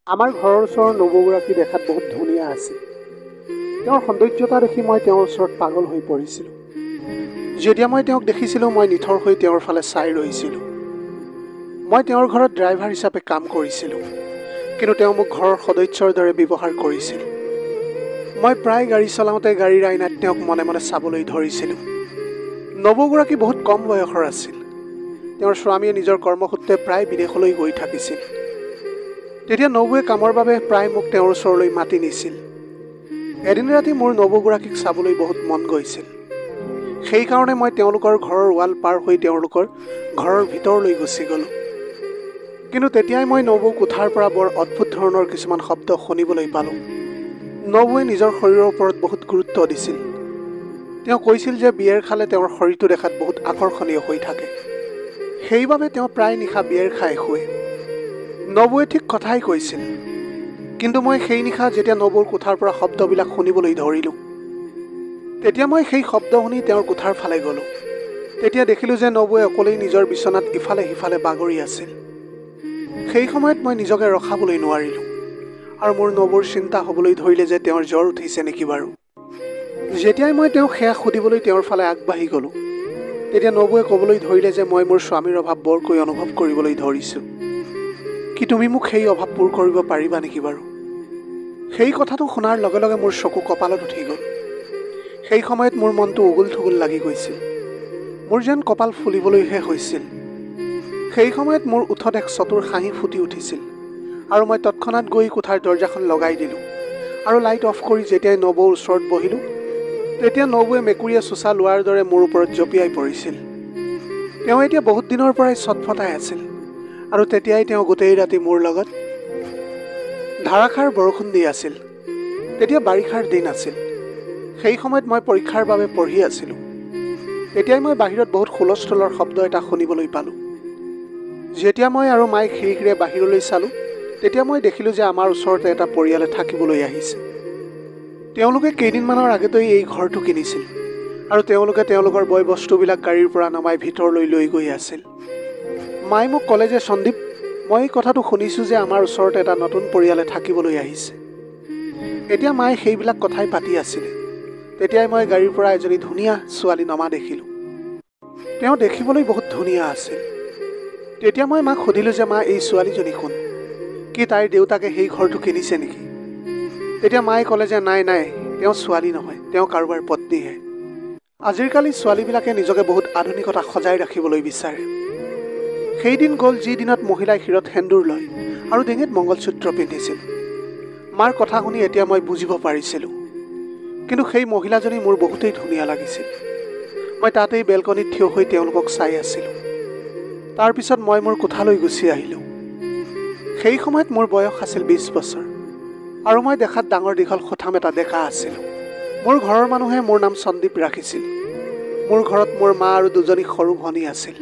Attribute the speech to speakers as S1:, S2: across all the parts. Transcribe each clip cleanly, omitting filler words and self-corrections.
S1: আমাৰ ঘৰৰ ওচৰৰ নবৌগৰাকী দেখাত বহুত ধুনীয়া আছিল। তেওঁৰ সৌন্দৰ্যতা দেখি মই তেওঁৰ ওচৰত পাগল হৈ পৰিছিলোঁ। যেতিয়া মই তেওঁক দেখিছিলোঁ, মই নিথৰ হৈ তেওঁৰ ফালে চাই ৰৈছিলোঁ। মই তেওঁৰ ঘৰত ড্ৰাইভাৰ হিচাপে কাম কৰিছিলোঁ, কিন্তু তেওঁ মোক ঘৰৰ সদস্যৰ দৰে ব্যৱহাৰ কৰিছিল। মই প্ৰায় গাড়ী চলাওঁতে গাড়ীৰ আইনাত তেওঁক মনে মনে চাবলৈ ধৰিছিলোঁ। নবৌগৰাকী বহুত কম বয়সৰ আছিল। তেওঁৰ স্বামীয়ে নিজৰ কৰ্মসূত্ৰে প্ৰায় বিদেশলৈ গৈ থাকিছিল। তেতিয়া নবৌৱে কামৰ বাবে প্ৰায় মোক তেওঁৰ ওচৰলৈ মাতি নিছিল। এদিন ৰাতি মোৰ নবৌগৰাকীক চাবলৈ বহুত মন গৈছিল। সেইকাৰণে মই তেওঁলোকৰ ঘৰৰ ৱাল পাৰ হৈ তেওঁলোকৰ ঘৰৰ ভিতৰলৈ গুচি গ'লোঁ। কিন্তু তেতিয়াই মই নবৌ কোঠাৰ পৰা বৰ অদ্ভুত ধৰণৰ কিছুমান শব্দ শুনিবলৈ পালোঁ। নবৌৱে নিজৰ শৰীৰৰ ওপৰত বহুত গুৰুত্ব দিছিল। তেওঁ কৈছিল যে বিয়েৰ খালে তেওঁৰ শৰীৰটো দেখাত বহুত আকৰ্ষণীয় হৈ থাকে। সেইবাবে তেওঁ প্ৰায় নিশা বিয়েৰ খাই শুৱে। নবৌৱে ঠিক কথাই কৈছিল। কিন্তু মই সেই নিশা যেতিয়া নবৌৰ কোঠাৰ পৰা শব্দবিলাক শুনিবলৈ ধৰিলোঁ, তেতিয়া মই সেই শব্দ শুনি তেওঁৰ কোঠাৰ ফালে গ'লোঁ। তেতিয়া দেখিলোঁ যে নবৌৱে অকলেই নিজৰ বিচনাত ইফালে সিফালে বাগৰি আছিল। সেই সময়ত মই নিজকে ৰখাবলৈ নোৱাৰিলোঁ, আৰু মোৰ নবৌৰ চিন্তা হ'বলৈ ধৰিলে যে তেওঁৰ জ্বৰ উঠিছে নেকি বাৰু। যেতিয়াই মই তেওঁক সেয়া সুধিবলৈ তেওঁৰ ফালে আগবাঢ়ি গ'লোঁ, তেতিয়া নবৌৱে ক'বলৈ ধৰিলে যে মই মোৰ স্বামীৰ অভাৱ বৰকৈ অনুভৱ কৰিবলৈ ধৰিছোঁ। কি তুমি মোক সেই অভাৱ পূৰ কৰিব পাৰিবা নেকি বাৰু? সেই কথাটো শুনাৰ লগে লগে মোৰ চকু কপালত উঠি গ'ল। সেই সময়ত মোৰ মনটো উগুল থুগুল লাগি গৈছিল। মোৰ যেন কপাল ফুলিবলৈহে হৈছিল। সেই সময়ত মোৰ ওঠত এক চতুৰ হাঁহি ফুটি উঠিছিল, আৰু মই তৎক্ষণাত গৈ কোঠাৰ দৰজাখন লগাই দিলোঁ, আৰু লাইট অফ কৰি যেতিয়াই নবৌৰ ওচৰত বহিলোঁ, তেতিয়া নবৌৱে মেকুৰীয়ে চোচা লোৱাৰ দৰে মোৰ ওপৰত জঁপিয়াই পৰিছিল। তেওঁ এতিয়া বহুত দিনৰ পৰাই চটফটাই আছিল, আৰু তেতিয়াই তেওঁ গোটেই ৰাতি মোৰ লগত ধাৰাসাৰ বৰষুণ দি আছিল। তেতিয়া বাৰিষাৰ দিন আছিল। সেই সময়ত মই পৰীক্ষাৰ বাবে পঢ়ি আছিলোঁ। তেতিয়াই মই বাহিৰত বহুত হুলস্থুলৰ শব্দ এটা শুনিবলৈ পালোঁ। যেতিয়া মই আৰু মায়ে খিৰিকীৰে বাহিৰলৈ চালোঁ, তেতিয়া মই দেখিলোঁ যে আমাৰ ওচৰতে এটা পৰিয়ালে থাকিবলৈ আহিছে। তেওঁলোকে কেইদিনমানৰ আগতেই এই ঘৰটো কিনিছিল, আৰু তেওঁলোকে তেওঁলোকৰ বয় বস্তুবিলাক গাড়ীৰ পৰা নমাই ভিতৰলৈ লৈ গৈ আছিল। মায়ে মোক ক'লে যে সন্দীপ, মই এই কথাটো শুনিছোঁ যে আমাৰ ওচৰতে এটা নতুন পৰিয়ালে থাকিবলৈ আহিছে। এতিয়া মায়ে সেইবিলাক কথাই পাতি আছিলে। তেতিয়াই মই গাড়ীৰ পৰা এজনী ধুনীয়া ছোৱালী নমা দেখিলোঁ। তেওঁ দেখিবলৈ বহুত ধুনীয়া আছিল। তেতিয়া মই মাক সুধিলোঁ যে মা, এই ছোৱালীজনী কোন? কি তাইৰ দেউতাকে সেই ঘৰটো কিনিছে নেকি? তেতিয়া মায়ে ক'লে যে নাই, তেওঁ ছোৱালী নহয়, তেওঁ কাৰোবাৰ পত্নীহে। আজিকালি ছোৱালীবিলাকে নিজকে বহুত আধুনিকতা সজাই ৰাখিবলৈ বিচাৰে। সেইদিন গ'ল যি দিনত মহিলাই শিৰত সেন্দুৰ লয় আৰু ডিঙিত মংগলসূত্ৰ পিন্ধিছিল। মাৰ কথা শুনি এতিয়া মই বুজিব পাৰিছিলোঁ। কিন্তু সেই মহিলাজনী মোৰ বহুতেই ধুনীয়া লাগিছিল। মই তাতেই বেলকনিত থিয় হৈ তেওঁলোকক চাই আছিলোঁ। তাৰপিছত মই মোৰ কোঠালৈ গুচি আহিলোঁ। সেই সময়ত মোৰ বয়স আছিল 20 বছৰ, আৰু মই দেখাত ডাঙৰ দীঘল সুঠাম এটা ডেকা আছিলোঁ। মোৰ ঘৰৰ মানুহে মোৰ নাম সন্দীপ ৰাখিছিল। মোৰ ঘৰত মোৰ মা আৰু দুজনী সৰু ভনী আছিল।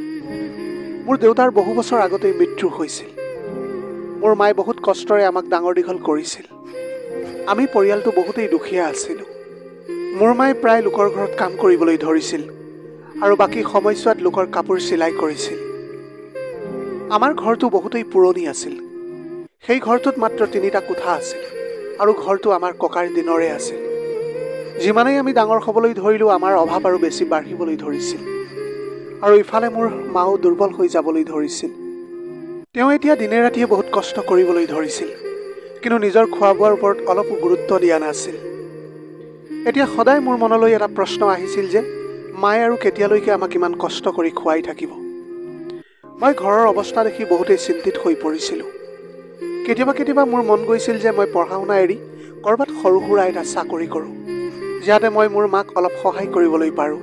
S1: মোৰ দেউতাৰ বহু বছৰ আগতেই মৃত্যু হৈছিল। মোৰ মায়ে বহুত কষ্টৰে আমাক ডাঙৰ দীঘল কৰিছিল। আমি পৰিয়ালটো বহুতেই দুখীয়া আছিলোঁ। মোৰ মায়ে প্ৰায় লোকৰ ঘৰত কাম কৰিবলৈ ধৰিছিল, আৰু বাকী সময়ছোৱাত লোকৰ কাপোৰ চিলাই কৰিছিল। আমাৰ ঘৰটো বহুতেই পুৰণি আছিল। সেই ঘৰটোত মাত্ৰ 3টা কোঠা আছিল, আৰু ঘৰটো আমাৰ ককাৰ দিনৰে আছিল। যিমানেই আমি ডাঙৰ হ'বলৈ ধৰিলোঁ, আমাৰ অভাৱ আৰু বেছি বাঢ়িবলৈ ধৰিছিল, আৰু ইফালে মোৰ মাও দুৰ্বল হৈ যাবলৈ ধৰিছিল। তেওঁ এতিয়া দিনে ৰাতিয়ে বহুত কষ্ট কৰিবলৈ ধৰিছিল, কিন্তু নিজৰ খোৱা বোৱাৰ ওপৰত অলপো গুৰুত্ব দিয়া নাছিল। এতিয়া সদায় মোৰ মনলৈ এটা প্ৰশ্ন আহিছিল যে মায়ে আৰু কেতিয়ালৈকে আমাক ইমান কষ্ট কৰি খুৱাই থাকিব। মই ঘৰৰ অৱস্থা দেখি বহুতেই চিন্তিত হৈ পৰিছিলোঁ। কেতিয়াবা মোৰ মন গৈছিল যে মই পঢ়া শুনা এৰি ক'ৰবাত সৰু সুৰা এটা চাকৰি কৰোঁ, যাতে মই মোৰ মাক অলপ সহায় কৰিবলৈ পাৰোঁ।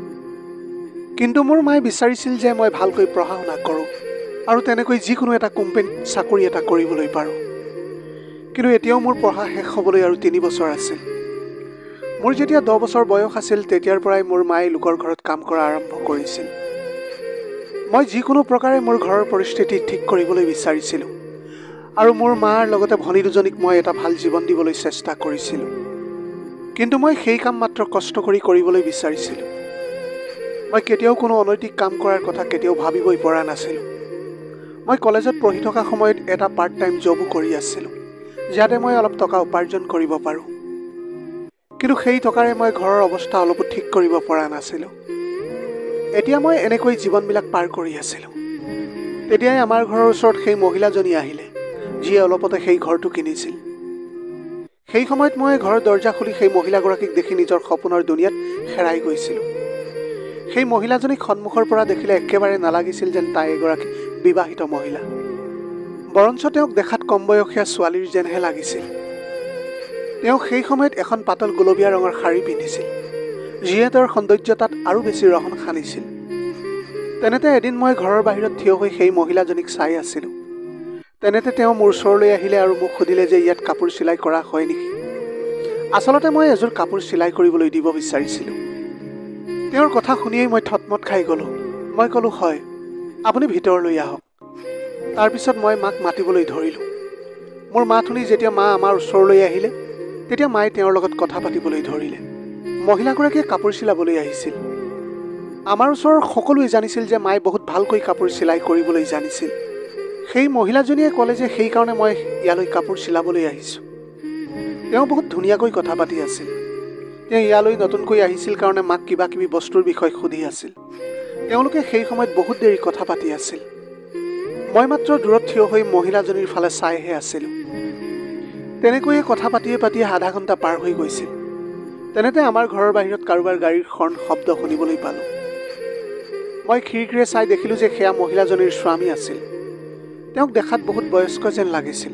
S1: কিন্তু মোৰ মায়ে বিচাৰিছিল যে মই ভালকৈ পঢ়া শুনা কৰোঁ, আৰু তেনেকৈ যিকোনো এটা কোম্পানীত চাকৰি এটা কৰিবলৈ পাৰোঁ। কিন্তু এতিয়াও মোৰ পঢ়া শেষ হ'বলৈ আৰু 3 বছৰ আছিল। মোৰ যেতিয়া 10 বছৰ বয়স আছিল, তেতিয়াৰ পৰাই মোৰ মায়ে লোকৰ ঘৰত কাম কৰা আৰম্ভ কৰিছিল। মই যিকোনো প্ৰকাৰে মোৰ ঘৰৰ পৰিস্থিতি ঠিক কৰিবলৈ বিচাৰিছিলোঁ, আৰু মোৰ মাৰ লগতে ভনী দুজনীক মই এটা ভাল জীৱন দিবলৈ চেষ্টা কৰিছিলোঁ। কিন্তু মই সেই কাম মাত্ৰ কষ্ট কৰি কৰিবলৈ বিচাৰিছিলোঁ। মই কেতিয়াও কোনো অনৈতিক কাম কৰাৰ কথা কেতিয়াও ভাবিবই পৰা নাছিলোঁ। মই কলেজত পঢ়ি থকা সময়ত এটা পাৰ্ট টাইম জবো কৰি আছিলোঁ, যাতে মই অলপ টকা উপাৰ্জন কৰিব পাৰোঁ। কিন্তু সেই টকাৰে মই ঘৰৰ অৱস্থা অলপো ঠিক কৰিব পৰা নাছিলোঁ। এতিয়া মই এনেকৈ জীৱনবিলাক পাৰ কৰি আছিলোঁ। তেতিয়াই আমাৰ ঘৰৰ ওচৰত সেই মহিলাজনী আহিলে, যিয়ে অলপতে সেই ঘৰটো কিনিছিল। সেই সময়ত মই ঘৰৰ দৰ্জা খুলি সেই মহিলাগৰাকীক দেখি নিজৰ সপোনৰ দুনিয়াত হেৰাই গৈছিলোঁ। সেই মহিলাজনীক সন্মুখৰ পৰা দেখিলে একেবাৰে নালাগিছিল যেন তাই এগৰাকী বিবাহিত মহিলা। বৰঞ্চ তেওঁক দেখাত কম বয়সীয়া ছোৱালীৰ যেনহে লাগিছিল। তেওঁ সেই সময়ত এখন পাতল গুলপীয়া ৰঙৰ শাৰী পিন্ধিছিল, যিয়ে তেওঁৰ সৌন্দৰ্যতাত আৰু বেছি ৰহণ সানিছিল। তেনেতে এদিন মই ঘৰৰ বাহিৰত থিয় হৈ সেই মহিলাজনীক চাই আছিলোঁ। তেনেতে তেওঁ মোৰ ওচৰলৈ আহিলে আৰু মোক সুধিলে যে ইয়াত কাপোৰ চিলাই কৰা হয় নেকি। আচলতে মই এযোৰ কাপোৰ চিলাই কৰিবলৈ দিব বিচাৰিছিলোঁ। তেওঁৰ কথা শুনিয়েই মই থতমত খাই গ'লোঁ। মই ক'লোঁ, হয়, আপুনি ভিতৰলৈ আহক। তাৰপিছত মই মাক মাতিবলৈ ধৰিলোঁ। মোৰ মাত শুনি যেতিয়া মা আমাৰ ওচৰলৈ আহিলে, তেতিয়া মায়ে তেওঁৰ লগত কথা পাতিবলৈ ধৰিলে। মহিলাগৰাকীয়ে কাপোৰ চিলাবলৈ আহিছিল। আমাৰ ওচৰৰ সকলোৱে জানিছিল যে মায়ে বহুত ভালকৈ কাপোৰ চিলাই কৰিবলৈ জানিছিল। সেই মহিলাজনীয়ে ক'লে যে সেইকাৰণে মই ইয়ালৈ কাপোৰ চিলাবলৈ আহিছোঁ। তেওঁ বহুত ধুনীয়াকৈ কথা পাতি আছিল। তেওঁ ইয়ালৈ নতুনকৈ আহিছিল কাৰণে মাক কিবা কিবি বস্তুৰ বিষয়ে সুধি আছিল। তেওঁলোকে সেই সময়ত বহুত দেৰি কথা পাতি আছিল। মই মাত্ৰ দূৰত থিয় হৈ মহিলাজনীৰ ফালে চাইহে আছিলোঁ। তেনেকৈয়ে কথা পাতিয়ে আধা ঘণ্টা পাৰ হৈ গৈছিল। তেনেতে আমাৰ ঘৰৰ বাহিৰত কাৰোবাৰ গাড়ীৰ হৰ্ণ শব্দ শুনিবলৈ পালোঁ। মই খিৰিকীৰে চাই দেখিলোঁ যে সেয়া মহিলাজনীৰ স্বামী আছিল। তেওঁক দেখাত বহুত বয়স্ক যেন লাগিছিল।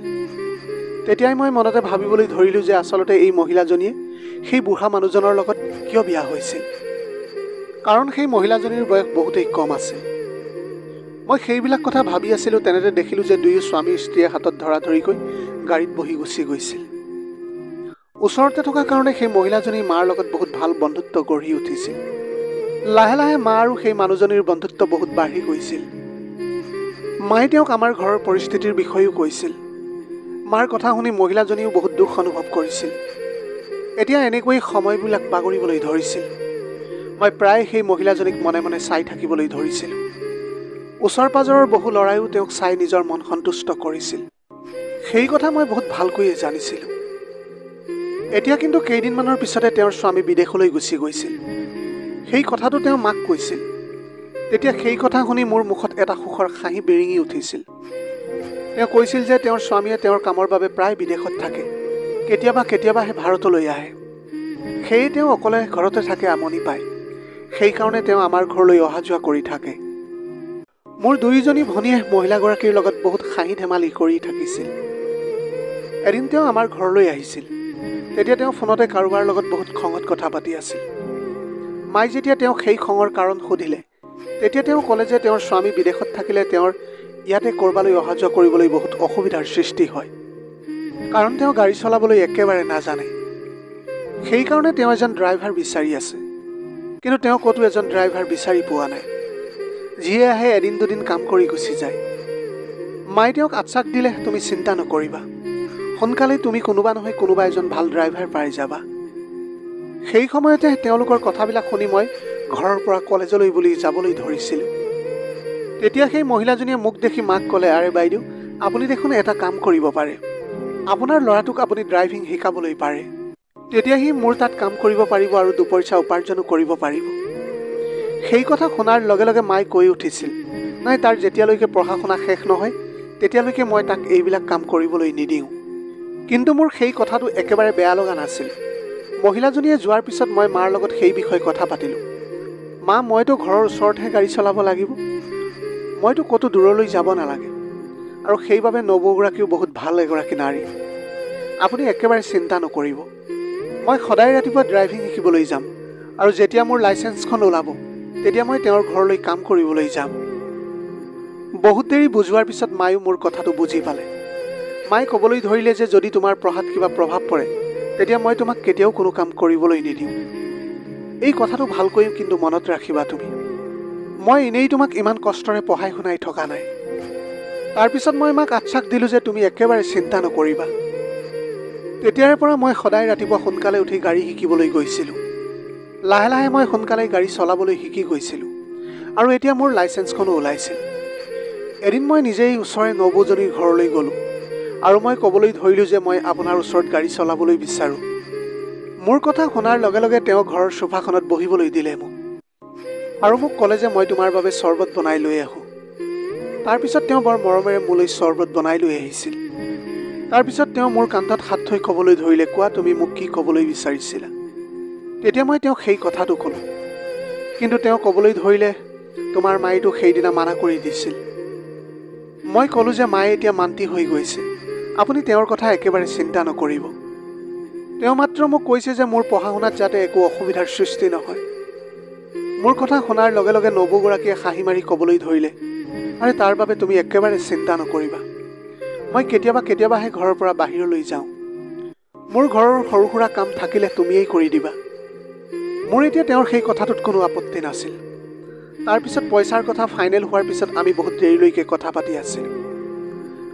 S1: তেতিয়াই মই মনতে ভাবিবলৈ ধৰিলোঁ যে আচলতে এই মহিলাজনীয়ে সেই বুঢ়া মানুহজনৰ লগত কিয় বিয়া হৈছিল, কাৰণ সেই মহিলাজনীৰ বয়স বহুতেই কম আছিল। মই সেইবিলাক কথা ভাবি আছিলোঁ। তেনেতে দেখিলোঁ যে দুয়ো স্বামী স্ত্ৰীয়ে হাতত ধৰাধৰিকৈ গাড়ীত বহি গুচি গৈছিল। ওচৰতে থকা কাৰণে সেই মহিলাজনীৰ মাৰ লগত বহুত ভাল বন্ধুত্ব গঢ়ি উঠিছিল। লাহে লাহে মা আৰু সেই মানুহজনীৰ বন্ধুত্ব বহুত বাঢ়ি গৈছিল। মায়ে তেওঁক আমাৰ ঘৰৰ পৰিস্থিতিৰ বিষয়েও কৈছিল। মাৰ কথা শুনি মহিলাজনীও বহুত দুখ অনুভৱ কৰিছিল। এতিয়া এনেকৈ সময়বিলাক বাগৰিবলৈ ধৰিছিল। মই প্ৰায় সেই মহিলাজনীক মনে মনে চাই থাকিবলৈ ধৰিছিলোঁ। ওচৰ পাজৰৰ বহু ল'ৰাইও তেওঁক চাই নিজৰ মন সন্তুষ্ট কৰিছিল। সেই কথা মই বহুত ভালকৈয়ে জানিছিলোঁ। এতিয়া কিন্তু কেইদিনমানৰ পিছতে তেওঁৰ স্বামী বিদেশলৈ গুচি গৈছিল। সেই কথাটো তেওঁ মাক কৈছিল। তেতিয়া সেই কথা শুনি মোৰ মুখত এটা সুখৰ হাঁহি বিৰিঙি উঠিছিল। তেওঁ কৈছিল যে তেওঁৰ স্বামীয়ে তেওঁৰ কামৰ বাবে প্ৰায় বিদেশত থাকে, কেতিয়াবাহে ভাৰতলৈ আহে। সেয়ে তেওঁ অকলে ঘৰতে থাকে, আমনি পায়। সেইকাৰণে তেওঁ আমাৰ ঘৰলৈ অহা যোৱা কৰি থাকে। মোৰ দুয়োজনী ভনীয়ে মহিলাগৰাকীৰ লগত বহুত হাঁহি ধেমালি কৰি থাকিছিল। এদিন তেওঁ আমাৰ ঘৰলৈ আহিছিল। তেতিয়া তেওঁ ফোনতে কাৰোবাৰ লগত বহুত খঙত কথা পাতি আছিল। মায়ে যেতিয়া তেওঁক সেই খঙৰ কাৰণ সুধিলে, তেতিয়া তেওঁ ক'লে যে তেওঁৰ স্বামী বিদেশত থাকিলে তেওঁৰ ইয়াতে ক'ৰবালৈ অহা যোৱা কৰিবলৈ বহুত অসুবিধাৰ সৃষ্টি হয়, কাৰণ তেওঁ গাড়ী চলাবলৈ একেবাৰে নাজানে। সেইকাৰণে তেওঁ এজন ড্ৰাইভাৰ বিচাৰি আছে। কিন্তু তেওঁ ক'তো এজন ড্ৰাইভাৰ বিচাৰি পোৱা নাই, যিয়ে আহে এদিন দুদিন কাম কৰি গুচি যায়। মায়ে তেওঁক আশ্বাস দিলে, তুমি চিন্তা নকৰিবা, সোনকালেই তুমি কোনোবা নহয় কোনোবা এজন ভাল ড্ৰাইভাৰ পাই যাবা। সেই সময়তে তেওঁলোকৰ কথাবিলাক শুনি মই ঘৰৰ পৰা কলেজলৈ বুলি যাবলৈ ধৰিছিলোঁ। তেতিয়া সেই মহিলাজনীয়ে মোক দেখি মাক ক'লে, আৰে বাইদেউ, আপুনি দেখোন এটা কাম কৰিব পাৰে, আপোনাৰ ল'ৰাটোক আপুনি ড্ৰাইভিং শিকাবলৈ পাৰে। তেতিয়া সি মোৰ তাত কাম কৰিব পাৰিব আৰু দুপইচা উপাৰ্জনো কৰিব পাৰিব। সেই কথা শুনাৰ লগে লগে মায়ে কৈ উঠিছিল, নাই, তাৰ যেতিয়ালৈকে পঢ়া শুনা শেষ নহয় তেতিয়ালৈকে মই তাক এইবিলাক কাম কৰিবলৈ নিদিওঁ। কিন্তু মোৰ সেই কথাটো একেবাৰে বেয়া লগা নাছিল। মহিলাজনীয়ে যোৱাৰ পিছত মই মাৰ লগত সেই বিষয়ে কথা পাতিলোঁ। মা, মইতো ঘৰৰ ওচৰতহে গাড়ী চলাব লাগিব, মইতো ক'তো দূৰলৈ যাব নালাগে, আৰু সেইবাবে নবৌগৰাকীও বহুত ভাল এগৰাকী নাৰী। আপুনি একেবাৰে চিন্তা নকৰিব, মই সদায় ৰাতিপুৱা ড্ৰাইভিং শিকিবলৈ যাম, আৰু যেতিয়া মোৰ লাইচেন্সখন ওলাব তেতিয়া মই তেওঁৰ ঘৰলৈ কাম কৰিবলৈ যাম। বহুত দেৰি বুজোৱাৰ পিছত মায়েও মোৰ কথাটো বুজি পালে। মায়ে ক'বলৈ ধৰিলে যে যদি তোমাৰ পঢ়াত কিবা প্ৰভাৱ পৰে তেতিয়া মই তোমাক কেতিয়াও কোনো কাম কৰিবলৈ নিদিওঁ। এই কথাটো ভালকৈ কিন্তু মনত ৰাখিবা তুমি। মই এনেই তোমাক ইমান কষ্টৰে পঢ়াই শুনাই থকা নাই। তাৰপিছত মই মাক আশ্বাস দিলোঁ যে তুমি একেবাৰে চিন্তা নকৰিবা। তেতিয়াৰে পৰা মই সদায় ৰাতিপুৱা সোনকালে উঠি গাড়ী শিকিবলৈ গৈছিলোঁ। লাহে লাহে মই সোনকালে গাড়ী চলাবলৈ শিকি গৈছিলোঁ, আৰু এতিয়া মোৰ লাইচেন্সখনো ওলাইছিল। এদিন মই নিজেই ওচৰৰে নবৌজনীৰ ঘৰলৈ গ'লোঁ আৰু মই ক'বলৈ ধৰিলোঁ যে মই আপোনাৰ ওচৰত গাড়ী চলাবলৈ বিচাৰোঁ। মোৰ কথা শুনাৰ লগে লগে তেওঁ ঘৰৰ সোফাখনত বহিবলৈ দিলে মোক আৰু মোক ক'লে যে মই তোমাৰ বাবে চৰ্বত বনাই লৈ আহোঁ। তাৰপিছত তেওঁ বৰ মৰমেৰে মোলৈ চৰ্বত বনাই লৈ আহিছিল। তাৰপিছত তেওঁ মোৰ কান্ধত হাত থৈ ক'বলৈ ধৰিলে, কোৱা তুমি মোক কি ক'বলৈ বিচাৰিছিলা? তেতিয়া মই তেওঁক সেই কথাটো ক'লোঁ। কিন্তু তেওঁ ক'বলৈ ধৰিলে, তোমাৰ মায়েতো সেইদিনা মানা কৰি দিছিল। মই ক'লোঁ যে মায়ে এতিয়া মান্তি হৈ গৈছে, আপুনি তেওঁৰ কথা একেবাৰে চিন্তা নকৰিব। তেওঁ মাত্ৰ মোক কৈছে যে মোৰ পঢ়া শুনাত যাতে একো অসুবিধাৰ সৃষ্টি নহয়। মোৰ কথা শুনাৰ লগে লগে নবৌগৰাকীয়ে হাঁহি মাৰি ক'বলৈ ধৰিলে, আৰে তাৰ বাবে তুমি একেবাৰে চিন্তা নকৰিবা। মই কেতিয়াবাহে ঘৰৰ পৰা বাহিৰলৈ যাওঁ। মোৰ ঘৰৰ সৰু সুৰা কাম থাকিলে তুমিয়েই কৰি দিবা। মোৰ এতিয়া তেওঁৰ সেই কথাটোত কোনো আপত্তি নাছিল। তাৰপিছত পইচাৰ কথা ফাইনেল হোৱাৰ পিছত আমি বহুত দেৰিলৈকে কথা পাতি আছিলোঁ।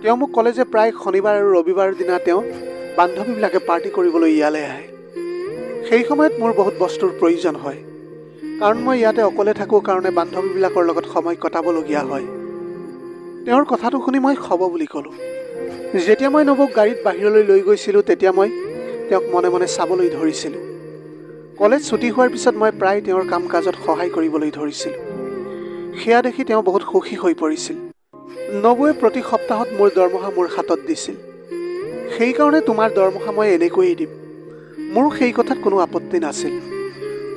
S1: তেওঁ মোক ক'লে যে প্ৰায় শনিবাৰ আৰু ৰবিবাৰৰ দিনা তেওঁ বান্ধৱীবিলাকে পাৰ্টি কৰিবলৈ ইয়ালৈ আহে। সেই সময়ত মোৰ বহুত বস্তুৰ প্ৰয়োজন হয়, কাৰণ মই ইয়াতে অকলে থাকোঁ কাৰণে বান্ধৱীবিলাকৰ লগত সময় কটাবলগীয়া হয়। তেওঁৰ কথাটো শুনি মই হ'ব বুলি ক'লোঁ। যেতিয়া মই নবৌক গাড়ীত বাহিৰলৈ লৈ গৈছিলোঁ তেতিয়া মই তেওঁক মনে মনে চাবলৈ ধৰিছিলোঁ। কলেজ ছুটি হোৱাৰ পিছত মই প্ৰায় তেওঁৰ কাম কাজত সহায় কৰিবলৈ ধৰিছিলোঁ। সেয়া দেখি তেওঁ বহুত সুখী হৈ পৰিছিল। নবৌৱে প্ৰতি সপ্তাহত মোৰ দৰমহা মোৰ হাতত দিছিল। সেইকাৰণে তোমাৰ দৰমহা মই এনেকৈয়ে দিম। মোৰ সেই কথাত কোনো আপত্তি নাছিল,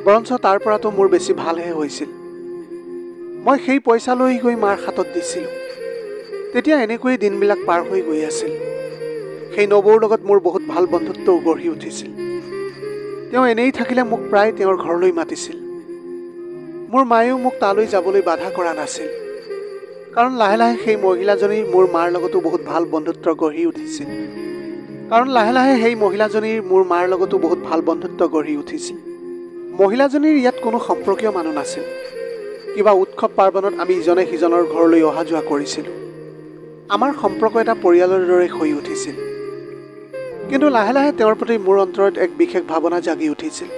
S1: বৰঞ্চ তাৰ পৰাতো মোৰ বেছি ভালহে হৈছিল। মই সেই পইচা লৈ গৈ মাৰ হাতত দিছিলোঁ। তেতিয়া এনেকৈয়ে দিনবিলাক পাৰ হৈ গৈ আছিল। সেই নবৌৰ লগত মোৰ বহুত ভাল বন্ধুত্বও গঢ়ি উঠিছিল। তেওঁ এনেই থাকিলে মোক প্ৰায় তেওঁৰ ঘৰলৈ মাতিছিল। মোৰ মায়েও মোক তালৈ যাবলৈ বাধা কৰা নাছিল, কাৰণ লাহে লাহে সেই মহিলাজনীৰ মোৰ মাৰ লগতো বহুত ভাল বন্ধুত্ব গঢ়ি উঠিছিল। মহিলাজনীৰ ইয়াত কোনো সম্পৰ্কীয় মানুহ নাছিল। কিবা উৎসৱ পাৰ্বণত আমি ইজনে সিজনৰ ঘৰলৈ অহা যোৱা কৰিছিলোঁ। আমাৰ সম্পৰ্ক এটা পৰিয়ালৰ দৰে হৈ উঠিছিল। কিন্তু লাহে লাহে তেওঁৰ প্ৰতি মোৰ অন্তৰত এক বিশেষ ভাৱনা জাগি উঠিছিল।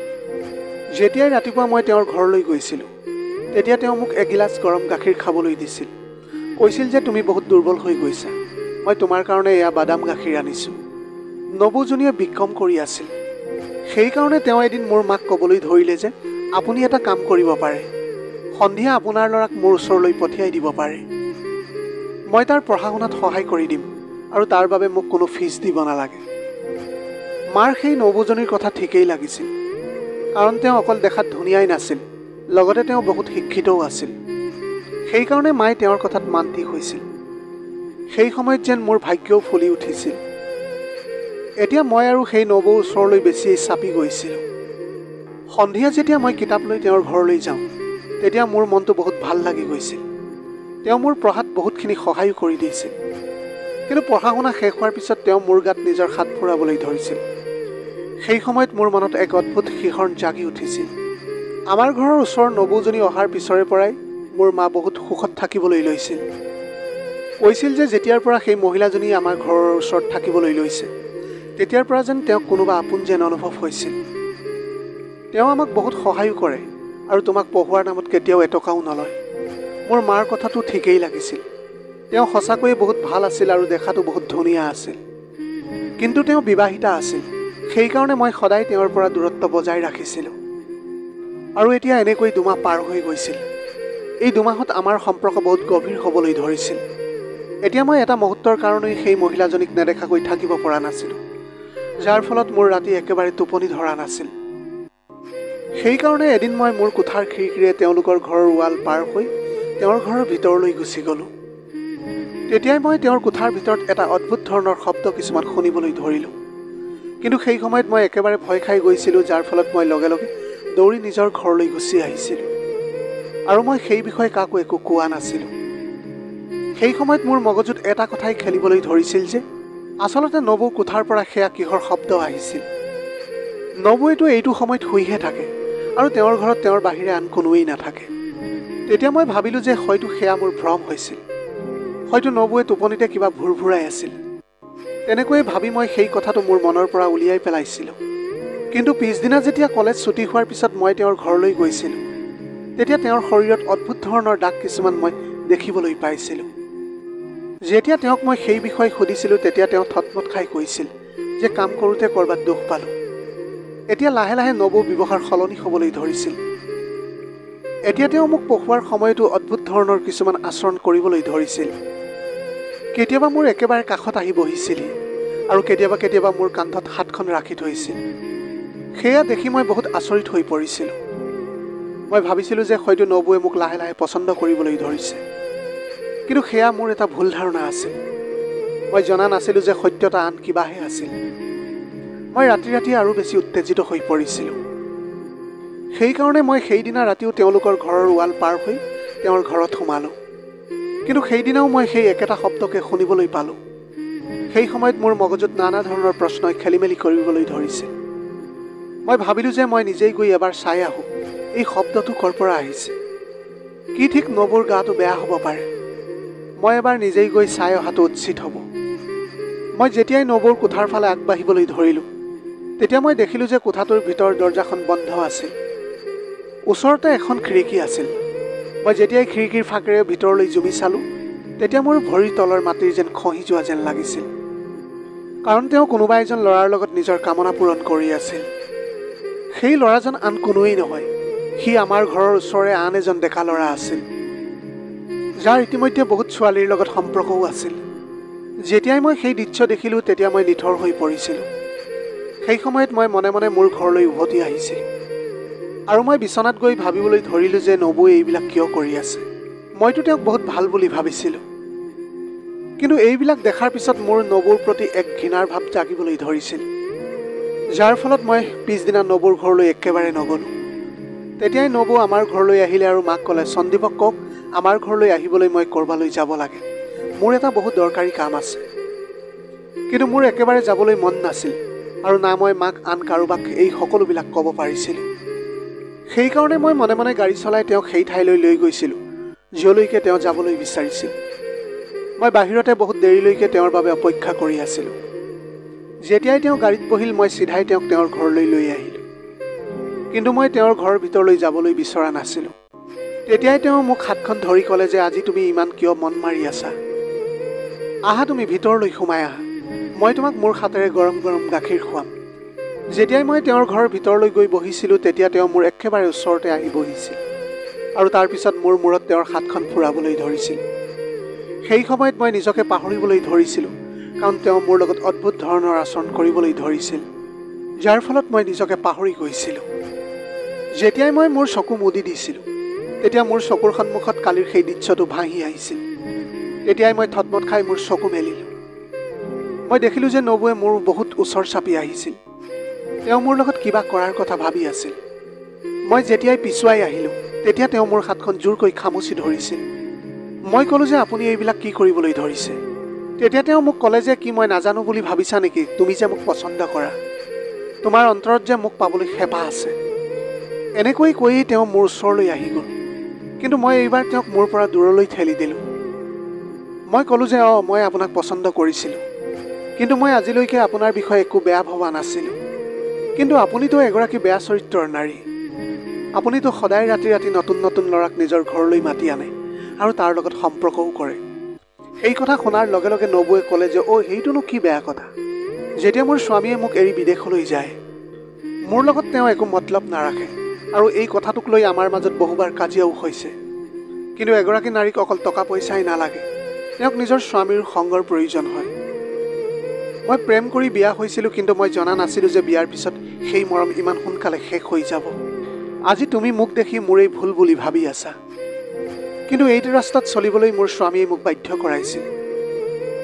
S1: যেতিয়াই ৰাতিপুৱা মই তেওঁৰ ঘৰলৈ গৈছিলোঁ, তেতিয়া তেওঁ মোক এগিলাচ গৰম গাখীৰ খাবলৈ দিছিল। কৈছিল যে তুমি বহুত দুৰ্বল হৈ গৈছা, মই তোমাৰ কাৰণে এয়া বাদাম গাখীৰ আনিছোঁ। নবৌজনীয়ে বিক্ৰম কৰি আছিল। সেইকাৰণে তেওঁ এদিন মোৰ মাক ক'বলৈ ধৰিলে যে আপুনি এটা কাম কৰিব পাৰে, সন্ধিয়া আপোনাৰ ল'ৰাক মোৰ ওচৰলৈ পঠিয়াই দিব পাৰে। মই তাৰ পঢ়া শুনাত সহায় কৰি দিম আৰু তাৰ বাবে মোক কোনো ফিজ দিব নালাগে। মাৰ সেই নবৌজনীৰ কথা ঠিকেই লাগিছিল, কাৰণ তেওঁ অকল দেখাত ধুনীয়াই নাছিল, লগতে তেওঁ বহুত শিক্ষিতও আছিল। সেইকাৰণে মায়ে তেওঁৰ কথাত মান্তি হৈছিল। সেই সময়ত যেন মোৰ ভাগ্যও ফুলি উঠিছিল। এতিয়া মই আৰু সেই নবৌৰ ওচৰলৈ বেছিয়েই চাপি গৈছিলোঁ। সন্ধিয়া যেতিয়া মই কিতাপ লৈ তেওঁৰ ঘৰলৈ যাওঁ, তেতিয়া মোৰ মনটো বহুত ভাল লাগি গৈছিল। তেওঁ মোৰ পঢ়াত বহুতখিনি সহায়ো কৰি দিছিল। কিন্তু পঢ়া শুনা শেষ হোৱাৰ পিছত তেওঁ মোৰ গাত নিজৰ হাত ফুৰাবলৈ ধৰিছিল। সেই সময়ত মোৰ মনত এক অদ্ভুত শিহৰণ জাগি উঠিছিল। আমাৰ ঘৰৰ ওচৰৰ নবৌজনী অহাৰ পিছৰে পৰাই মোৰ মা বহুত সুখত থাকিবলৈ লৈছিল। কৈছিল যে যেতিয়াৰ পৰা সেই মহিলাজনী আমাৰ ঘৰৰ ওচৰত থাকিবলৈ লৈছে, তেতিয়াৰ পৰা যেন তেওঁক কোনোবা আপোন যেন অনুভৱ হৈছিল। তেওঁ আমাক বহুত সহায়ো কৰে আৰু তোমাক পঢ়োৱাৰ নামত কেতিয়াও এটকাও নলয়। মোৰ মাৰ কথাটো ঠিকেই লাগিছিল। তেওঁ সঁচাকৈয়ে বহুত ভাল আছিল আৰু দেখাতো বহুত ধুনীয়া আছিল। কিন্তু তেওঁ বিবাহিতা আছিল। সেইকাৰণে মই সদায় তেওঁৰ পৰা দূৰত্ব বজাই ৰাখিছিলোঁ। আৰু এতিয়া এনেকৈ 2 মাহ পাৰ হৈ গৈছিল। এই 2 মাহত আমাৰ সম্পৰ্ক বহুত গভীৰ হ'বলৈ ধৰিছিল। এতিয়া মই এটা মুহূৰ্তৰ কাৰণেই সেই মহিলাজনীক নেদেখাকৈ থাকিব পৰা নাছিলোঁ, যাৰ ফলত মোৰ ৰাতি একেবাৰে টোপনি ধৰা নাছিল। সেইকাৰণে এদিন মই মোৰ কোঠাৰ খিৰিকীৰে তেওঁলোকৰ ঘৰৰ ৱাল পাৰ হৈ তেওঁৰ ঘৰৰ ভিতৰলৈ গুচি গ'লোঁ। তেতিয়াই মই তেওঁৰ কোঠাৰ ভিতৰত এটা অদ্ভুত ধৰণৰ শব্দ কিছুমান শুনিবলৈ ধৰিলোঁ। কিন্তু সেই সময়ত মই একেবাৰে ভয় খাই গৈছিলোঁ, যাৰ ফলত মই লগে লগে দৌৰি নিজৰ ঘৰলৈ গুচি আহিছিলোঁ। আৰু মই সেই বিষয়ে কাকো একো কোৱা নাছিলোঁ। সেই সময়ত মোৰ মগজুত এটা কথাই খেলিবলৈ ধৰিছিল যে আচলতে নবৌ কোঠাৰ পৰা সেয়া কিহৰ শব্দ আহিছিল। নবৌৱেতো এইটো সময়ত শুইহে থাকে আৰু তেওঁৰ ঘৰত তেওঁৰ বাহিৰে আন কোনোৱেই নাথাকে। তেতিয়া মই ভাবিলোঁ যে হয়তো সেয়া মোৰ ভ্ৰম হৈছিল, হয়তো নবৌৱে টোপনিতে কিবা ভুৰভুৰাই আছিল। তেনেকৈয়ে ভাবি মই সেই কথাটো মোৰ মনৰ পৰা উলিয়াই পেলাইছিলোঁ। কিন্তু পিছদিনা যেতিয়া কলেজ ছুটি হোৱাৰ পিছত মই তেওঁৰ ঘৰলৈ গৈছিলোঁ, তেতিয়া তেওঁৰ শৰীৰত অদ্ভুত ধৰণৰ দাগ কিছুমান মই দেখিবলৈ পাইছিলোঁ। যেতিয়া তেওঁক মই সেই বিষয়ে সুধিছিলোঁ তেতিয়া তেওঁ থতমত খাই কৈছিল যে কাম কৰোঁতে ক'ৰবাত দুখ পালোঁ। এতিয়া লাহে লাহে নবৌ ব্যৱহাৰ সলনি হ'বলৈ ধৰিছিল। এতিয়া তেওঁ মোক পঢ়োৱাৰ সময়তো অদ্ভুত ধৰণৰ কিছুমান আচৰণ কৰিবলৈ ধৰিছিল। কেতিয়াবা মোৰ একেবাৰে কাষত আহি বহিছিলহি আৰু কেতিয়াবা কেতিয়াবা মোৰ কান্ধত হাতখন ৰাখি থৈছিল। সেয়া দেখি মই বহুত আচৰিত হৈ পৰিছিলোঁ। মই ভাবিছিলোঁ যে হয়তো নবৌৱে মোক লাহে লাহে পচন্দ কৰিবলৈ ধৰিছে, কিন্তু সেয়া মোৰ এটা ভুল ধাৰণা আছিল। মই জনা নাছিলোঁ যে সত্যতা আন কিবাহে আছিল। মই ৰাতি ৰাতি আৰু বেছি উত্তেজিত হৈ পৰিছিলোঁ। সেইকাৰণে মই সেইদিনা ৰাতিও তেওঁলোকৰ ঘৰৰ ৱাল পাৰ হৈ তেওঁৰ ঘৰত সোমালোঁ। কিন্তু সেইদিনাও মই সেই একেটা শব্দকে শুনিবলৈ পালোঁ। সেই সময়ত মোৰ মগজুত নানা ধৰণৰ প্ৰশ্নই খেলিমেলি কৰিবলৈ ধৰিছিল। মই ভাবিলোঁ যে মই নিজেই গৈ এবাৰ চাই আহোঁ এই শব্দটো ক'ৰ পৰা আহিছে। কি ঠিক নবৌৰ গাটো বেয়া হ'ব পাৰে। মই এবাৰ নিজেই গৈ চাই অহাটো উচিত হ'ব। মই যেতিয়াই নবৌৰ কোঠাৰ ফালে আগবাঢ়িবলৈ ধৰিলোঁ তেতিয়া মই দেখিলোঁ যে কোঠাটোৰ ভিতৰৰ দৰজাখন বন্ধ আছিল। ওচৰতে এখন খিৰিকী আছিল। মই যেতিয়াই খিৰিকীৰ ফাকেৰে ভিতৰলৈ জুমি চালোঁ তেতিয়া মোৰ ভৰিৰ তলৰ মাটিৰ যেন খহি যোৱা যেন লাগিছিল। কাৰণ তেওঁ কোনোবা এজন ল'ৰাৰ লগত নিজৰ কামনা পূৰণ কৰি আছিল। সেই ল'ৰাজন আন কোনোৱেই নহয়, সি আমাৰ ঘৰৰ ওচৰৰে আন এজন ডেকা ল'ৰা আছিল, যাৰ ইতিমধ্যে বহুত ছোৱালীৰ লগত সম্পৰ্কও আছিল। যেতিয়াই মই সেই দৃশ্য দেখিলোঁ তেতিয়া মই নিথৰ হৈ পৰিছিলোঁ। সেই সময়ত মই মনে মনে মোৰ ঘৰলৈ উভতি আহিছিলোঁ আৰু মই বিচনাত গৈ ভাবিবলৈ ধৰিলোঁ যে নবৌৱে এইবিলাক কিয় কৰি আছে। মইতো তেওঁক বহুত ভাল বুলি ভাবিছিলোঁ, কিন্তু এইবিলাক দেখাৰ পিছত মোৰ নবৌৰ প্ৰতি এক ঘৃণাৰ ভাৱ জাগিবলৈ ধৰিছিল, যাৰ ফলত মই পিছদিনা নবৌৰ ঘৰলৈ একেবাৰে নগ'লোঁ। তেতিয়াই নবৌ আমাৰ ঘৰলৈ আহিলে আৰু মাক ক'লে, সন্দীপক কওক আমাৰ ঘৰলৈ আহিবলৈ, মই ক'ৰবালৈ যাব লাগে, মোৰ এটা বহুত দৰকাৰী কাম আছে। কিন্তু মোৰ একেবাৰে যাবলৈ মন নাছিল আৰু না মই মাক আন কাৰোবাক এই সকলোবিলাক ক'ব পাৰিছিলোঁ। সেইকাৰণে মই মনে মনে গাড়ী চলাই তেওঁক সেই ঠাইলৈ লৈ গৈছিলোঁ যলৈকে তেওঁ যাবলৈ বিচাৰিছিল। মই বাহিৰতে বহুত দেৰিলৈকে তেওঁৰ বাবে অপেক্ষা কৰি আছিলোঁ। যেতিয়াই তেওঁ গাড়ীত বহিল মই চিধাই তেওঁক তেওঁৰ ঘৰলৈ লৈ আহিলোঁ। কিন্তু মই তেওঁৰ ঘৰৰ ভিতৰলৈ যাবলৈ বিচৰা নাছিলোঁ। তেতিয়াই তেওঁ মোক হাতখন ধৰি ক'লে যে আজি তুমি ইমান কিয় মন মাৰি আছা, আহা তুমি ভিতৰলৈ সোমাই আহা, মই তোমাক মোৰ হাতেৰে গৰম গৰম গাখীৰ খুৱাম। যেতিয়াই মই তেওঁৰ ঘৰৰ ভিতৰলৈ গৈ বহিছিলোঁ তেতিয়া তেওঁ মোৰ একেবাৰে ওচৰতে আহি বহিছিল আৰু তাৰপিছত মোৰ মূৰত তেওঁৰ হাতখন ফুৰাবলৈ ধৰিছিল। সেই সময়ত মই নিজকে পাহৰিবলৈ ধৰিছিলোঁ, কাৰণ তেওঁ মোৰ লগত অদ্ভুত ধৰণৰ আচৰণ কৰিবলৈ ধৰিছিল, যাৰ ফলত মই নিজকে পাহৰি গৈছিলোঁ। যেতিয়াই মই মোৰ চকু মুদি দিছিলোঁ তেতিয়া মোৰ চকুৰ সন্মুখত কালিৰ সেই দৃশ্যটো ভাহি আহিছিল। তেতিয়াই মই থতমত খাই মোৰ চকু মেলিলোঁ। মই দেখিলোঁ যে নবৌৱে মোৰ বহুত ওচৰ চাপি আহিছিল। তেওঁ মোৰ লগত কিবা কৰাৰ কথা ভাবি আছিল। মই যেতিয়াই পিছুৱাই আহিলোঁ তেতিয়া তেওঁ মোৰ হাতখন জোৰকৈ খামুচি ধৰিছিল। মই ক'লোঁ যে আপুনি এইবিলাক কি কৰিবলৈ ধৰিছে। তেতিয়া তেওঁ মোক ক'লে যে কি মই নাজানো বুলি ভাবিছা নেকি, তুমি যে মোক পচন্দ কৰা, তোমাৰ অন্তৰত যে মোক পাবলৈ হেঁপাহ আছে। এনেকৈ কৈয়ে তেওঁ মোৰ ওচৰলৈ আহি গ'ল, কিন্তু মই এইবাৰ তেওঁক মোৰ পৰা দূৰলৈ ঠেলি দিলোঁ। মই ক'লোঁ যে মই আপোনাক পচন্দ কৰিছিলোঁ, কিন্তু মই আজিলৈকে আপোনাৰ বিষয়ে একো বেয়া ভবা নাছিলোঁ। কিন্তু আপুনিতো এগৰাকী বেয়া চৰিত্ৰৰ নাৰী। আপুনিতো সদায় ৰাতি ৰাতি নতুন নতুন ল'ৰাক নিজৰ ঘৰলৈ মাতি আনে আৰু তাৰ লগত সম্পৰ্কও কৰে। সেই কথা শুনাৰ লগে লগে নবৌৱে ক'লে যে সেইটোনো কি বেয়া কথা। যেতিয়া মোৰ স্বামীয়ে মোক এৰি বিদেশলৈ যায় মোৰ লগত তেওঁ একো মতলব নাৰাখে আৰু এই কথাটোক লৈ আমাৰ মাজত বহুবাৰ কাজিয়াও হৈছে। কিন্তু এগৰাকী নাৰীক অকল টকা পইচাই নালাগে, তেওঁক নিজৰ স্বামীৰ সংগৰ প্ৰয়োজন হয়। মই প্ৰেম কৰি বিয়া হৈছিলোঁ, কিন্তু মই জনা নাছিলোঁ যে বিয়াৰ পিছত সেই মৰম ইমান সোনকালে শেষ হৈ যাব। আজি তুমি মোক দেখি মোৰেই ভুল বুলি ভাবি আছা, কিন্তু এইটো ৰাস্তাত চলিবলৈ মোৰ স্বামীয়ে মোক বাধ্য কৰাইছিল।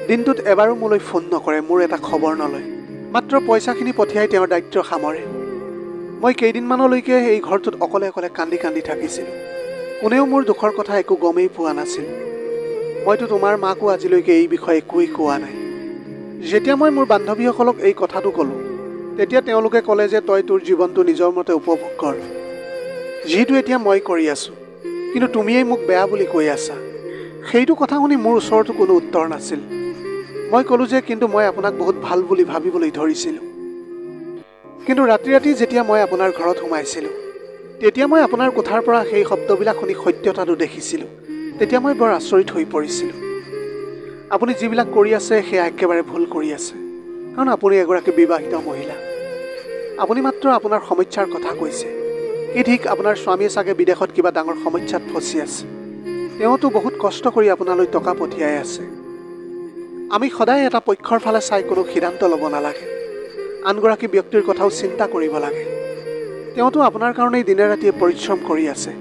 S1: দিনটোত এবাৰো মোলৈ ফোন নকৰে, মোৰ এটা খবৰ নলয়, মাত্ৰ পইচাখিনি পঠিয়াই তেওঁৰ দায়িত্ব সামৰে। মই কেইদিনমানলৈকে এই ঘৰটোত অকলে অকলে কান্দি কান্দি থাকিছিলোঁ। কোনেও মোৰ দুখৰ কথা একো গমেই পোৱা নাছিল। মইতো তোমাৰ মাকো আজিলৈকে এই বিষয়ে একোৱেই কোৱা নাই। যেতিয়া মই মোৰ বান্ধৱীসকলক এই কথাটো ক'লোঁ তেতিয়া তেওঁলোকে ক'লে যে তই তোৰ জীৱনটো নিজৰ মতে উপভোগ কৰ, যিটো এতিয়া মই কৰি আছোঁ, কিন্তু তুমিয়েই মোক বেয়া বুলি কৈ আছা। সেইটো কথা শুনি মোৰ ওচৰতো কোনো উত্তৰ নাছিল। মই ক'লোঁ যে কিন্তু মই আপোনাক বহুত ভাল বুলি ভাবিবলৈ ধৰিছিলোঁ। কিন্তু ৰাতি ৰাতি যেতিয়া মই আপোনাৰ ঘৰত সোমাইছিলোঁ তেতিয়া মই আপোনাৰ কোঠাৰ পৰা সেই শব্দবিলাক শুনি সত্যতাটো দেখিছিলোঁ। তেতিয়া মই বৰ আচৰিত হৈ পৰিছিলোঁ। আপুনি যিবিলাক কৰি আছে সেয়া একেবাৰে ভুল কৰি আছে, কাৰণ আপুনি এগৰাকী বিবাহিত মহিলা। আপুনি মাত্ৰ আপোনাৰ সমস্যাৰ কথা কৈছে। কি ঠিক আপোনাৰ স্বামীয়ে চাগে বিদেশত কিবা ডাঙৰ সমস্যাত ফচি আছে। তেওঁতো বহুত কষ্ট কৰি আপোনালৈ টকা পঠিয়াই আছে। আমি সদায় এটা পক্ষৰ ফালে চাই কোনো সিদ্ধান্ত ল'ব নালাগে। আনগৰাকী ব্যক্তিৰ কথাও চিন্তা কৰিব লাগে। তেওঁতো আপোনাৰ কাৰণেই দিনে ৰাতিয়ে পৰিশ্ৰম কৰি আছে।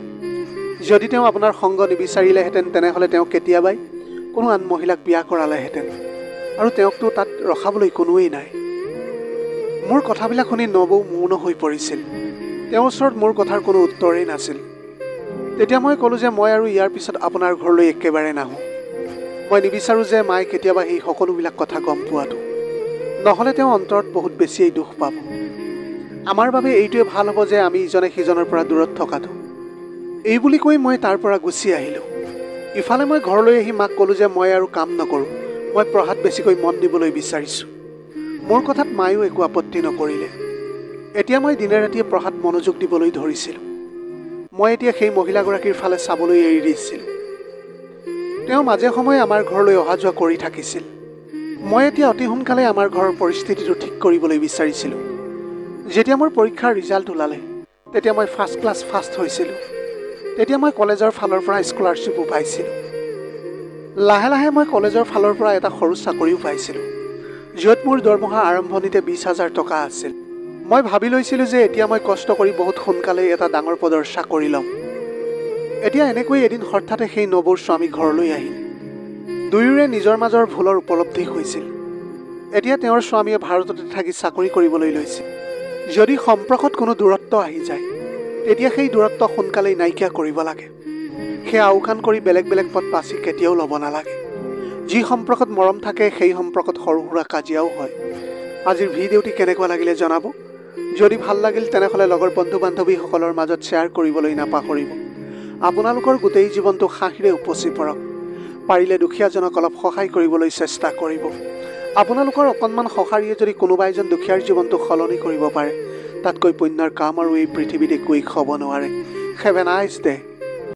S1: যদি তেওঁ আপোনাৰ সংগ নিবিচাৰিলেহেঁতেন তেনেহ'লে তেওঁ কেতিয়াবাই কোনো আন মহিলাক বিয়া কৰালেহেঁতেন, আৰু তেওঁকতো তাত ৰখাবলৈ কোনোৱেই নাই। মোৰ কথাবিলাক শুনি নবৌ মৌন হৈ পৰিছিল। তেওঁৰ ওচৰত মোৰ কথাৰ কোনো উত্তৰেই নাছিল। তেতিয়া মই ক'লোঁ যে মই আৰু ইয়াৰ পিছত আপোনাৰ ঘৰলৈ একেবাৰে নাহোঁ। মই নিবিচাৰোঁ যে মায়ে কেতিয়াবা সেই সকলোবিলাক কথা গম পোৱাটো, নহ'লে তেওঁ অন্তৰত বহুত বেছিয়েই দুখ পাব। আমাৰ বাবে এইটোৱে ভাল হ'ব যে আমি ইজনে সিজনৰ পৰা দূৰত থকাটো। এই বুলি কৈ মই তাৰ পৰা গুচি আহিলোঁ। ইফালে মই ঘৰলৈ আহি মাক ক'লোঁ যে মই আৰু কাম নকৰোঁ, মই পঢ়াত বেছিকৈ মন দিবলৈ বিচাৰিছোঁ। মোৰ কথাত মায়েও একো আপত্তি নকৰিলে। এতিয়া মই দিনে ৰাতিয়ে পঢ়াত মনোযোগ দিবলৈ ধৰিছিলোঁ। মই এতিয়া সেই মহিলাগৰাকীৰ ফালে চাবলৈ এৰি দিছিলোঁ। তেওঁ মাজে সময়ে আমাৰ ঘৰলৈ অহা যোৱা কৰি থাকিছিল। মই এতিয়া অতি সোনকালে আমাৰ ঘৰৰ পৰিস্থিতিটো ঠিক কৰিবলৈ বিচাৰিছিলোঁ। যেতিয়া মোৰ পৰীক্ষাৰ ৰিজাল্ট ওলালে তেতিয়া মই ফাৰ্ষ্ট ক্লাছ ফাৰ্ষ্ট হৈছিলোঁ। তেতিয়া মই কলেজৰ ফালৰ পৰা স্কলাৰশ্বিপো পাইছিলোঁ। লাহে লাহে মই কলেজৰ ফালৰ পৰা এটা সৰু চাকৰিও পাইছিলোঁ, য'ত মোৰ দৰমহা আৰম্ভণিতে 20,000 টকা আছিল। মই ভাবি লৈছিলোঁ যে এতিয়া মই কষ্ট কৰি বহুত সোনকালেই এটা ডাঙৰ পদৰ চাকৰি ল'ম। এতিয়া এনেকৈ এদিন হঠাতে সেই নবৌৰ স্বামী ঘৰলৈ আহিল। দুয়োৰে নিজৰ মাজৰ ভুলৰ উপলব্ধি হৈছিল। এতিয়া তেওঁৰ স্বামীয়ে ভাৰততে থাকি চাকৰি কৰিবলৈ লৈছিল। যদি সম্পৰ্কত কোনো দূৰত্ব আহি যায় তেতিয়া সেই দূৰত্ব সোনকালেই নাইকিয়া কৰিব লাগে। সেয়া আওকাণ কৰি বেলেগ বেলেগ পথ বাছি কেতিয়াও ল'ব নালাগে। যি সম্পৰ্কত মৰম থাকে সেই সম্পৰ্কত সৰু সুৰা কাজিয়াও হয়। আজিৰ ভিডিঅ'টি কেনেকুৱা লাগিলে জনাব। যদি ভাল লাগিল তেনেহ'লে লগৰ বন্ধু বান্ধৱীসকলৰ মাজত শ্বেয়াৰ কৰিবলৈ নাপাহৰিব। আপোনালোকৰ গোটেই জীৱনটো হাঁহিৰে উপচি পৰক। পাৰিলে দুখীয়াজনক অলপ সহায় কৰিবলৈ চেষ্টা কৰিব। আপোনালোকৰ অকণমান সঁহাৰিয়ে যদি কোনোবা এজন দুখীয়াৰ জীৱনটো সলনি কৰিব পাৰে, তাতকৈ পুণ্যৰ কাম আৰু এই পৃথিৱীত একোৱেই হ'ব নোৱাৰে। Have a nice day.